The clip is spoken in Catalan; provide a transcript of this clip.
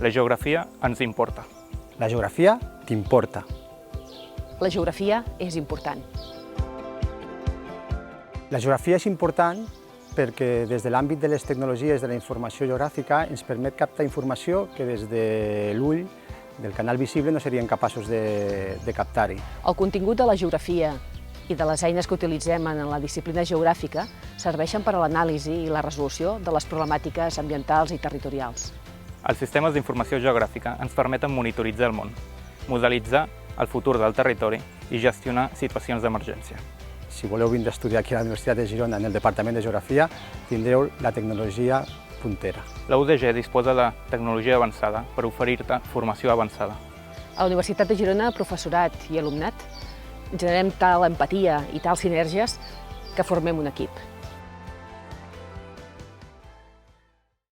La geografia ens importa. La geografia t'importa. La geografia és important. La geografia és important perquè des de l'àmbit de les tecnologies de la informació geogràfica ens permet captar informació que des de l'ull del canal visible no serien capaços de captar-hi. El contingut de la geografia i de les eines que utilitzem en la disciplina geogràfica serveixen per a l'anàlisi i la resolució de les problemàtiques ambientals i territorials. Els sistemes d'informació geogràfica ens permeten monitoritzar el món, modelitzar el futur del territori i gestionar situacions d'emergència. Si voleu vindre a estudiar aquí a la Universitat de Girona en el Departament de Geografia, tindreu la tecnologia puntera. La UDG disposa de tecnologia avançada per oferir-te formació avançada. A la Universitat de Girona, professorat i alumnat, generem tal empatia i tal sinergies que formem un equip.